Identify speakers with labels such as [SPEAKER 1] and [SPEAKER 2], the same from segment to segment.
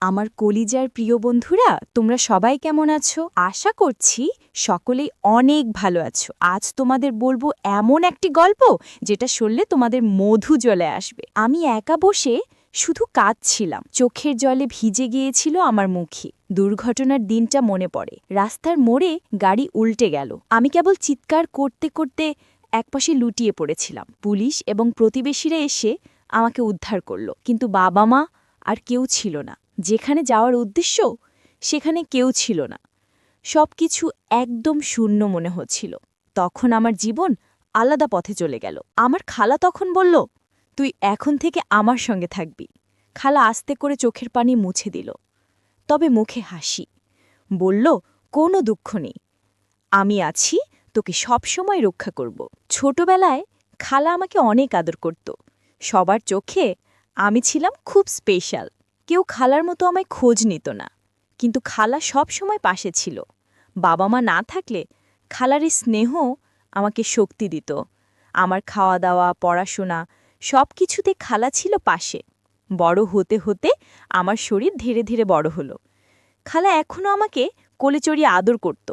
[SPEAKER 1] আমার কলিজার প্রিয় বন্ধুরা, তোমরা সবাই কেমন আছো? আশা করছি সকলেই অনেক ভালো আছো। আজ তোমাদের বলবো এমন একটি গল্প যেটা শুনলে তোমাদের মধু জলে আসবে। আমি একা বসে শুধু কাঁদছিলাম, চোখের জলে ভিজে গিয়েছিল আমার মুখে। দুর্ঘটনার দিনটা মনে পড়ে। রাস্তার মোড়ে গাড়ি উল্টে গেল। আমি কেবল চিৎকার করতে করতে একপাশে লুটিয়ে পড়েছিলাম। পুলিশ এবং প্রতিবেশীরা এসে আমাকে উদ্ধার করল, কিন্তু বাবা মা আর কেউ ছিল না। যেখানে যাওয়ার উদ্দেশ্য সেখানে কেউ ছিল না। সবকিছু একদম শূন্য মনে হচ্ছিল। তখন আমার জীবন আলাদা পথে চলে গেল। আমার খালা তখন বলল, তুই এখন থেকে আমার সঙ্গে থাকবি। খালা আস্তে করে চোখের পানি মুছে দিল, তবে মুখে হাসি। বলল, কোনো দুঃখ নেই, আমি আছি, তোকে সবসময় রক্ষা করব। ছোটবেলায় খালা আমাকে অনেক আদর করত। সবার চোখে আমি ছিলাম খুব স্পেশাল। কেউ খালার মতো আমায় খোঁজ নিত না, কিন্তু খালা সব সময় পাশে ছিল। বাবা মা না থাকলে খালার এই স্নেহ আমাকে শক্তি দিত। আমার খাওয়া দাওয়া, পড়াশোনা সব কিছুতে খালা ছিল পাশে। বড় হতে হতে আমার শরীর ধীরে ধীরে বড় হলো। খালা এখনও আমাকে কোলে চড়িয়ে আদর করত।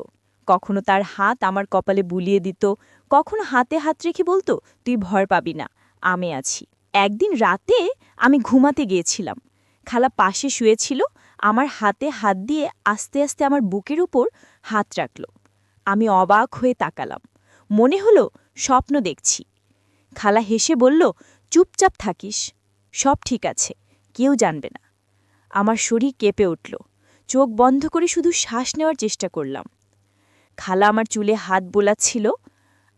[SPEAKER 1] কখনো তার হাত আমার কপালে বুলিয়ে দিত, কখনো হাতে হাত রেখে বলতো, তুই ভয় পাবি না, আমি আছি। একদিন রাতে আমি ঘুমাতে গিয়েছিলাম। খালা পাশে শুয়েছিল, আমার হাতে হাত দিয়ে আস্তে আস্তে আমার বুকের উপর হাত রাখল। আমি অবাক হয়ে তাকালাম, মনে হলো স্বপ্ন দেখছি। খালা হেসে বলল, চুপচাপ থাকিস, সব ঠিক আছে, কেউ জানবে না। আমার শরীর কেঁপে উঠল। চোখ বন্ধ করে শুধু শ্বাস নেওয়ার চেষ্টা করলাম। খালা আমার চুলে হাত বোলাচ্ছিল।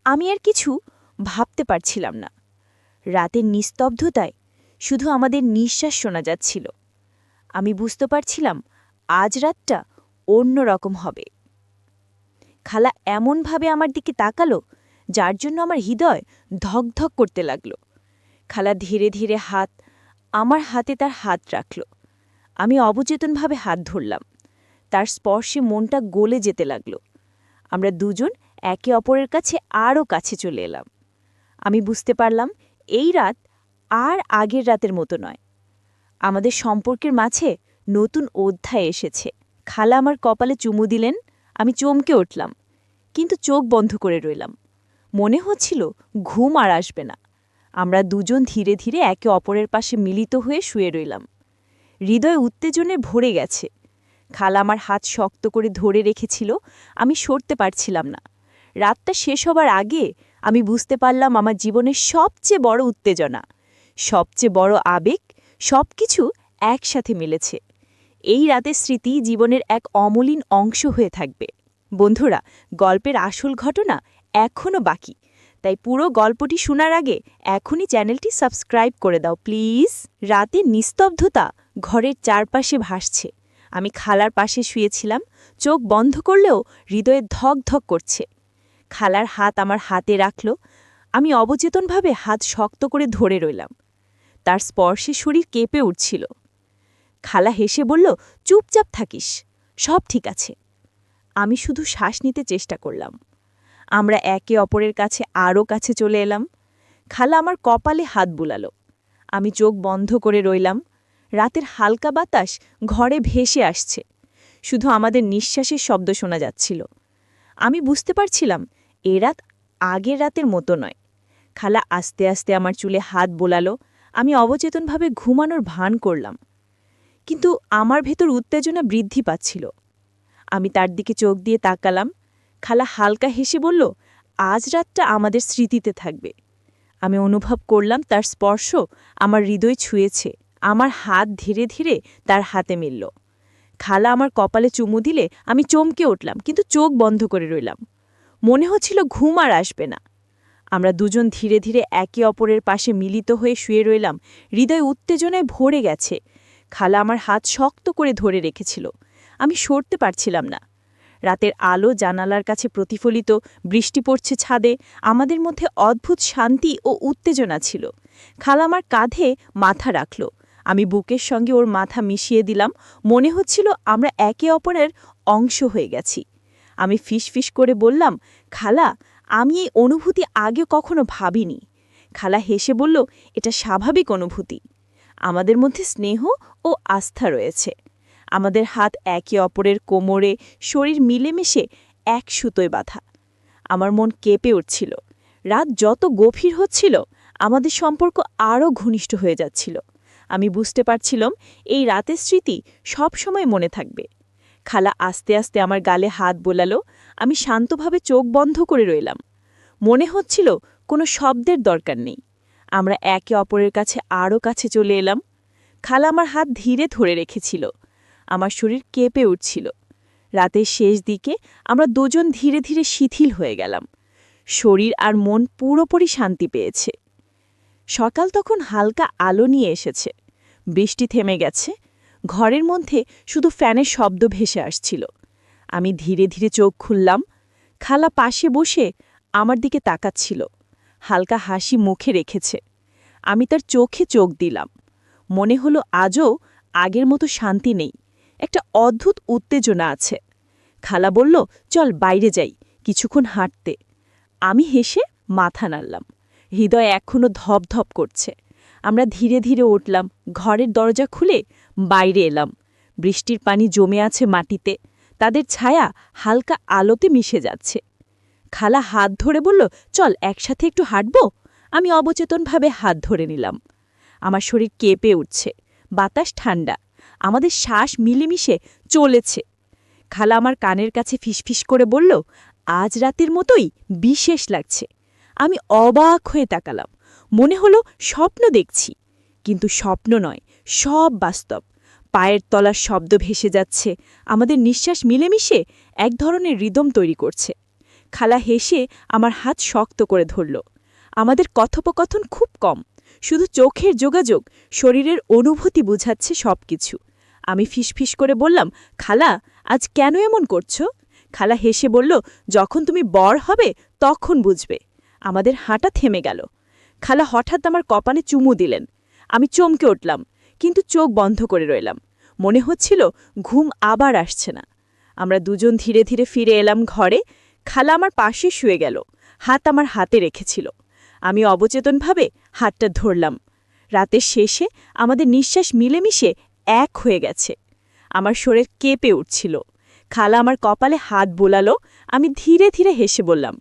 [SPEAKER 1] আমি আর কিছু ভাবতে পারছিলাম না। রাতের নিস্তব্ধতায় শুধু আমাদের নিঃশ্বাস শোনা যাচ্ছিল। আমি বুঝতে পারছিলাম আজ রাতটা অন্য রকম হবে। খালা এমনভাবে আমার দিকে তাকালো, যার জন্য আমার হৃদয় ধকধক করতে লাগল। খালা ধীরে ধীরে আমার হাতে তার হাত রাখল। আমি অবচেতনভাবে হাত ধরলাম। তার স্পর্শে মনটা গলে যেতে লাগল। আমরা দুজন একে অপরের কাছে আরও কাছে চলে এলাম। আমি বুঝতে পারলাম এই রাত আর আগের রাতের মতো নয়। আমাদের সম্পর্কের মাঝে নতুন অধ্যায় এসেছে। খালা আমার কপালে চুমু দিলেন। আমি চমকে উঠলাম, কিন্তু চোখ বন্ধ করে রইলাম। মনে হচ্ছিল ঘুম আর আসবে না। আমরা দুজন ধীরে ধীরে একে অপরের পাশে মিলিত হয়ে শুয়ে রইলাম। হৃদয় উত্তেজনে ভরে গেছে। খালা আমার হাত শক্ত করে ধরে রেখেছিল, আমি সরতে পারছিলাম না। রাতটা শেষ হবার আগে আমি বুঝতে পারলাম আমার জীবনের সবচেয়ে বড় উত্তেজনা, সবচেয়ে বড় আবেগ সবকিছু একসাথে মিলেছে। এই রাতের স্মৃতি জীবনের এক অমলিন অংশ হয়ে থাকবে। বন্ধুরা, গল্পের আসল ঘটনা এখনও বাকি, তাই পুরো গল্পটি শোনার আগে এখনই চ্যানেলটি সাবস্ক্রাইব করে দাও প্লিজ। রাতে নিস্তব্ধতা ঘরের চারপাশে ভাসছে। আমি খালার পাশে শুয়েছিলাম, চোখ বন্ধ করলেও হৃদয়ে ধক ধক করছে। খালার হাত আমার হাতে রাখল। আমি অবচেতনভাবে হাত শক্ত করে ধরে রইলাম। তার স্পর্শে শরীর কেঁপে উঠছিল। খালা হেসে বলল, চুপচাপ থাকিস, সব ঠিক আছে। আমি শুধু শ্বাস নিতে চেষ্টা করলাম। আমরা একে অপরের কাছে আরও কাছে চলে এলাম। খালা আমার কপালে হাত বুলালো। আমি চোখ বন্ধ করে রইলাম। রাতের হালকা বাতাস ঘরে ভেসে আসছে। শুধু আমাদের নিঃশ্বাসের শব্দ শোনা যাচ্ছিল। আমি বুঝতে পারছিলাম এ রাত আগের রাতের মতো নয়। খালা আস্তে আস্তে আমার চুলে হাত বোলালো। আমি অবচেতনভাবে ঘুমানোর ভান করলাম, কিন্তু আমার ভেতর উত্তেজনা বৃদ্ধি পাচ্ছিল। আমি তার দিকে চোখ দিয়ে তাকালাম। খালা হালকা হেসে বলল, আজ রাতটা আমাদের স্মৃতিতে থাকবে। আমি অনুভব করলাম তার স্পর্শ আমার হৃদয় ছুঁয়েছে। আমার হাত ধীরে ধীরে তার হাতে মিলল। খালা আমার কপালে চুমু দিলে আমি চমকে উঠলাম, কিন্তু চোখ বন্ধ করে রইলাম। মনে হচ্ছিল ঘুম আর আসবে না। আমরা দুজন ধীরে ধীরে একে অপরের পাশে মিলিত হয়ে শুয়ে রইলাম। হৃদয় উত্তেজনায় ভরে গেছে। খালা আমার হাত শক্ত করে ধরে রেখেছিল। আমি সরতে পারছিলাম না। রাতের আলো জানালার কাছে প্রতিফলিত, বৃষ্টি পড়ছে ছাদে। আমাদের মধ্যে অদ্ভুত শান্তি ও উত্তেজনা ছিল। খালা আমার কাঁধে মাথা রাখল। আমি বুকের সঙ্গে ওর মাথা মিশিয়ে দিলাম। মনে হচ্ছিল আমরা একে অপরের অংশ হয়ে গেছি। আমি ফিসফিস করে বললাম, খালা, আমি এই অনুভূতি আগে কখনো ভাবিনি। খালা হেসে বলল, এটা স্বাভাবিক অনুভূতি। আমাদের মধ্যে স্নেহ ও আস্থা রয়েছে। আমাদের হাত একে অপরের কোমরে, শরীর মিলেমিশে এক সুতোয় বাঁধা। আমার মন কেঁপে উঠছিল। রাত যত গভীর হচ্ছিল, আমাদের সম্পর্ক আরও ঘনিষ্ঠ হয়ে যাচ্ছিল। আমি বুঝতে পারছিলাম এই রাতের স্মৃতি সব সময় মনে থাকবে। খালা আস্তে আস্তে আমার গালে হাত বোলালো। আমি শান্তভাবে চোখ বন্ধ করে রইলাম। মনে হচ্ছিল কোনো শব্দের দরকার নেই। আমরা একে অপরের কাছে আরও কাছে চলে এলাম। খালা আমার হাত ধীরে ধরে রেখেছিল। আমার শরীর কেঁপে উঠছিল। রাতের শেষ দিকে আমরা দুজন ধীরে ধীরে শিথিল হয়ে গেলাম। শরীর আর মন পুরোপুরি শান্তি পেয়েছে। সকাল তখন হালকা আলো নিয়ে এসেছে। বৃষ্টি থেমে গেছে। ঘরের মধ্যে শুধু ফ্যানের শব্দ ভেসে আসছিল। আমি ধীরে ধীরে চোখ খুললাম। খালা পাশে বসে আমার দিকে তাকাচ্ছিল। হালকা হাসি মুখে রেখেছে। আমি তার চোখে চোখ দিলাম। মনে হলো আজও আগের মতো শান্তি নেই, একটা অদ্ভুত উত্তেজনা আছে। খালা বলল, চল বাইরে যাই, কিছুক্ষণ হাঁটতে। আমি হেসে মাথা নাড়লাম। হৃদয় এখনও ধপধপ করছে। আমরা ধীরে ধীরে উঠলাম, ঘরের দরজা খুলে বাইরে এলাম। বৃষ্টির পানি জমে আছে মাটিতে, তাদের ছায়া হালকা আলোতে মিশে যাচ্ছে। খালা হাত ধরে বলল, চল একসাথে একটু হাঁটব। আমি অবচেতনভাবে হাত ধরে নিলাম। আমার শরীর কেঁপে উঠছে। বাতাস ঠান্ডা, আমাদের শ্বাস মিলেমিশে চলেছে। খালা আমার কানের কাছে ফিসফিস করে বলল, আজ রাতের মতোই বিশেষ লাগছে। আমি অবাক হয়ে তাকালাম। মনে হলো স্বপ্ন দেখছি, কিন্তু স্বপ্ন নয়, সব বাস্তব। পায়ের তলার শব্দ ভেসে যাচ্ছে, আমাদের নিঃশ্বাস মিলেমিশে এক ধরনের রিদম তৈরি করছে। খালা হেসে আমার হাত শক্ত করে ধরল। আমাদের কথোপকথন খুব কম, শুধু চোখের যোগাযোগ, শরীরের অনুভূতি বুঝাচ্ছে সবকিছু। আমি ফিসফিস করে বললাম, খালা, আজ কেন এমন করছো? খালা হেসে বলল, যখন তুমি বর হবে তখন বুঝবে। আমাদের হাঁটা থেমে গেল। খালা হঠাৎ আমার কপালে চুমু দিলেন। আমি চমকে উঠলাম, কিন্তু চোখ বন্ধ করে রইলাম। মনে হচ্ছিল ঘুম আবার আসছে না। আমরা দুজন ধীরে ধীরে ফিরে এলাম ঘরে। খালা আমার পাশে শুয়ে গেল, হাত আমার হাতে রেখেছিল। আমি অবচেতনভাবে হাতটা ধরলাম। রাতের শেষে আমাদের নিঃশ্বাস মিলেমিশে এক হয়ে গেছে। আমার শরীর কেঁপে উঠছিল। খালা আমার কপালে হাত বোলালো। আমি ধীরে ধীরে হেসে বললাম,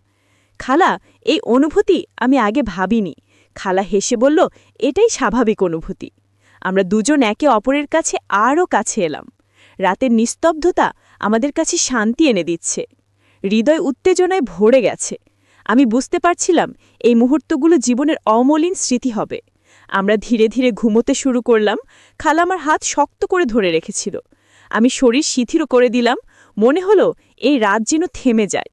[SPEAKER 1] খালা, এই অনুভূতি আমি আগে ভাবিনি। খালা হেসে বলল, এটাই স্বাভাবিক অনুভূতি। আমরা দুজন একে অপরের কাছে আরও কাছে এলাম। রাতের নিস্তব্ধতা আমাদের কাছে শান্তি এনে দিচ্ছে। হৃদয় উত্তেজনায় ভরে গেছে। আমি বুঝতে পারছিলাম এই মুহূর্তগুলো জীবনের অমলিন স্মৃতি হবে। আমরা ধীরে ধীরে ঘুমোতে শুরু করলাম। খালা আমার হাত শক্ত করে ধরে রেখেছিল। আমি শরীর শিথিল করে দিলাম। মনে হলো এই রাত যেন থেমে যায়।